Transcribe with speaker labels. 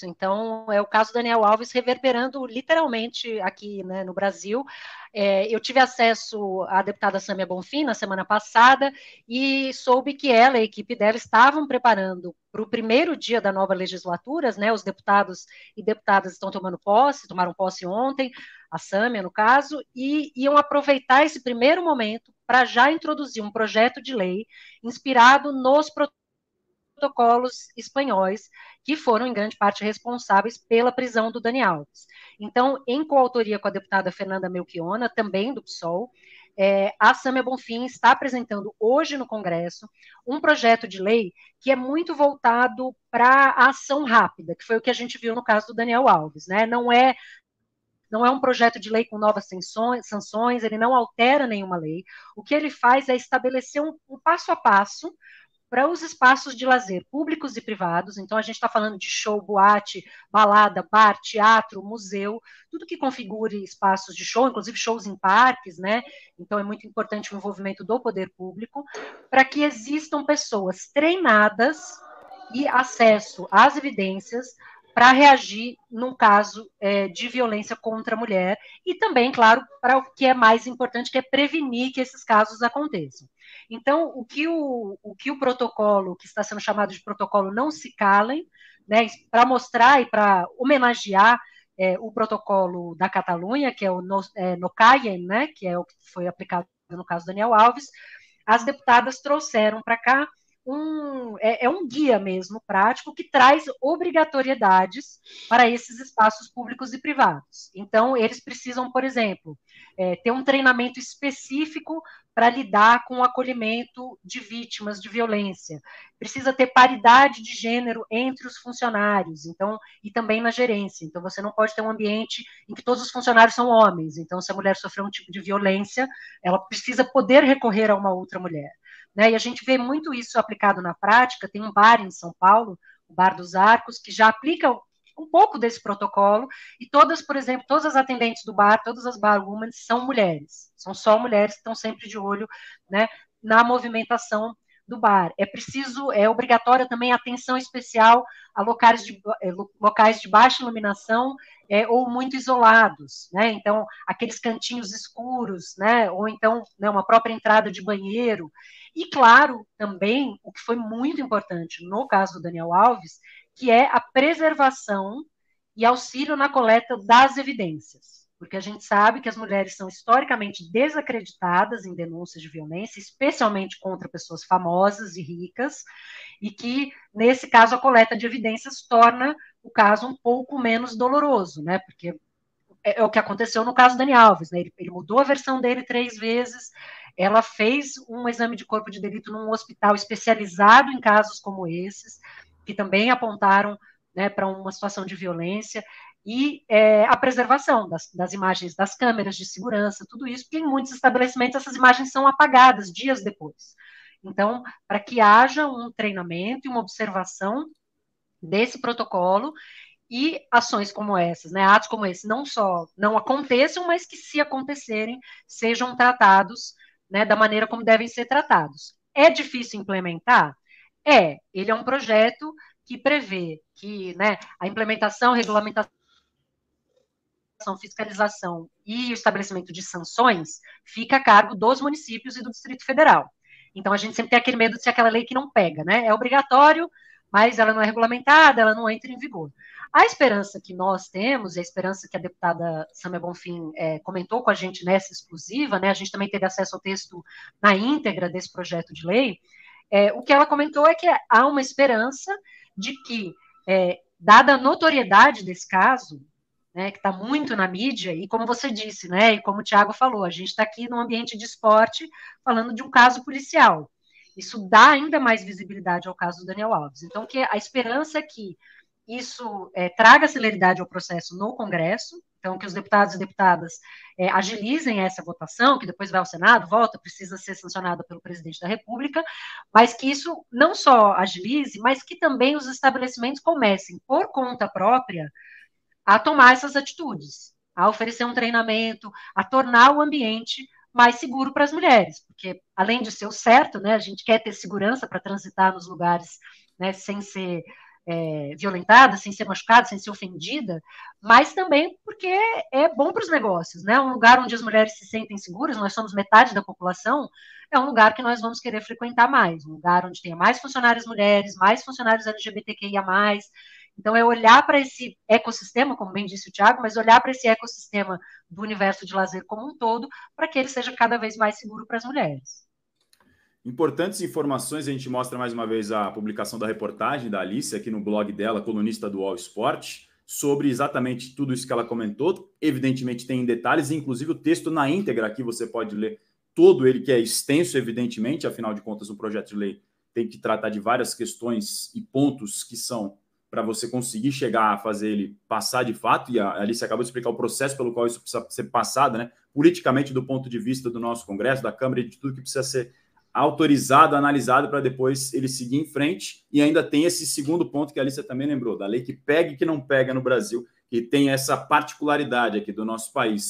Speaker 1: Então, é o caso Daniel Alves reverberando literalmente aqui, né, no Brasil. Eu tive acesso à deputada Sâmia Bonfim na semana passada e soube que ela e a equipe dela estavam preparando para o primeiro dia da nova legislatura, né, os deputados e deputadas estão tomando posse, tomaram posse ontem, a Sâmia, no caso, e iam aproveitar esse primeiro momento para já introduzir um projeto de lei inspirado nos protocolos espanhóis, que foram, em grande parte, responsáveis pela prisão do Dani Alves. Então, em coautoria com a deputada Fernanda Melchiona, também do PSOL, a Sâmia Bonfim está apresentando hoje no Congresso um projeto de lei que é muito voltado para a ação rápida, que foi o que a gente viu no caso do Daniel Alves, né? Não é um projeto de lei com novas sanções, ele não altera nenhuma lei. O que ele faz é estabelecer um passo a passo para os espaços de lazer públicos e privados. Então, a gente está falando de show, boate, balada, bar, teatro, museu, tudo que configure espaços de show, inclusive shows em parques, né? Então, é muito importante o envolvimento do poder público, para que existam pessoas treinadas e acesso às evidências para reagir num caso de violência contra a mulher e também, claro, para o que é mais importante, que é prevenir que esses casos aconteçam. Então, o protocolo, que está sendo chamado de protocolo Não Se Calem, né, para mostrar e para homenagear o protocolo da Catalunha, que é o No Callen, né, que é o que foi aplicado no caso Daniel Alves, as deputadas trouxeram para cá um guia mesmo prático que traz obrigatoriedades para esses espaços públicos e privados. Então, eles precisam, por exemplo, ter um treinamento específico para lidar com o acolhimento de vítimas de violência. Precisa ter paridade de gênero entre os funcionários, então, e também na gerência. Então, você não pode ter um ambiente em que todos os funcionários são homens. Então, se a mulher sofreu um tipo de violência, ela precisa poder recorrer a uma outra mulher. Né? E a gente vê muito isso aplicado na prática. Tem um bar em São Paulo, o Bar dos Arcos, que já aplica um pouco desse protocolo, e todas, por exemplo, todas as atendentes do bar, todas as barwomen são mulheres, são só mulheres que estão sempre de olho, né, na movimentação do bar. É obrigatória também atenção especial a locais de baixa iluminação ou muito isolados, né? Então, aqueles cantinhos escuros, né? Ou então, né, uma própria entrada de banheiro. E, claro, também, o que foi muito importante no caso do Daniel Alves, que é a preservação e auxílio na coleta das evidências. Porque a gente sabe que as mulheres são historicamente desacreditadas em denúncias de violência, especialmente contra pessoas famosas e ricas, e que, nesse caso, a coleta de evidências torna o caso um pouco menos doloroso, né? Porque é o que aconteceu no caso do Dani Alves, né? Ele mudou a versão dele 3 vezes, ela fez um exame de corpo de delito num hospital especializado em casos como esses, que também apontaram, né, para uma situação de violência, e a preservação das imagens das câmeras de segurança, tudo isso, porque em muitos estabelecimentos essas imagens são apagadas dias depois. Então, para que haja um treinamento e uma observação desse protocolo e ações como essas, né, atos como esse, não só não aconteçam, mas que, se acontecerem, sejam tratados, né, da maneira como devem ser tratados. É difícil implementar? Ele é um projeto que prevê que, né, a implementação, regulamentação, fiscalização e o estabelecimento de sanções fica a cargo dos municípios e do Distrito Federal. Então, a gente sempre tem aquele medo de ser aquela lei que não pega, né? É obrigatório, mas ela não é regulamentada, ela não entra em vigor. A esperança que nós temos, e a esperança que a deputada Samia Bonfim comentou com a gente nessa exclusiva, né? A gente também teve acesso ao texto na íntegra desse projeto de lei. O que ela comentou é que há uma esperança de que, dada a notoriedade desse caso, né, que está muito na mídia, e como você disse, né, e como o Tiago falou, a gente está aqui num ambiente de esporte falando de um caso policial. Isso dá ainda mais visibilidade ao caso do Daniel Alves. Então, que a esperança é que isso traga celeridade ao processo no Congresso, então que os deputados e deputadas agilizem essa votação, que depois vai ao Senado, volta, precisa ser sancionada pelo presidente da República, mas que isso não só agilize, mas que também os estabelecimentos comecem, por conta própria, a tomar essas atitudes, a oferecer um treinamento, a tornar o ambiente mais seguro para as mulheres, porque além de ser o certo, né, a gente quer ter segurança para transitar nos lugares, né, sem ser violentada, sem ser machucada, sem ser ofendida, mas também porque é bom para os negócios, né? Um lugar onde as mulheres se sentem seguras, nós somos metade da população, é um lugar que nós vamos querer frequentar mais, um lugar onde tenha mais funcionárias mulheres, mais funcionários LGBTQIA+. Então, é olhar para esse ecossistema, como bem disse o Tiago, mas olhar para esse ecossistema do universo de lazer como um todo, para que ele seja cada vez mais seguro para as mulheres.
Speaker 2: Importantes informações, a gente mostra mais uma vez a publicação da reportagem da Alice aqui no blog dela, colunista do All Sport, sobre exatamente tudo isso que ela comentou. Evidentemente tem detalhes, inclusive o texto na íntegra aqui você pode ler todo ele, que é extenso, evidentemente, afinal de contas um projeto de lei tem que tratar de várias questões e pontos que são para você conseguir chegar a fazer ele passar de fato, e a Alice acabou de explicar o processo pelo qual isso precisa ser passado, né, politicamente do ponto de vista do nosso Congresso, da Câmara e de tudo que precisa ser autorizado, analisado, para depois ele seguir em frente. E ainda tem esse segundo ponto que a Alice também lembrou, da lei que pega e que não pega no Brasil, que tem essa particularidade aqui do nosso país.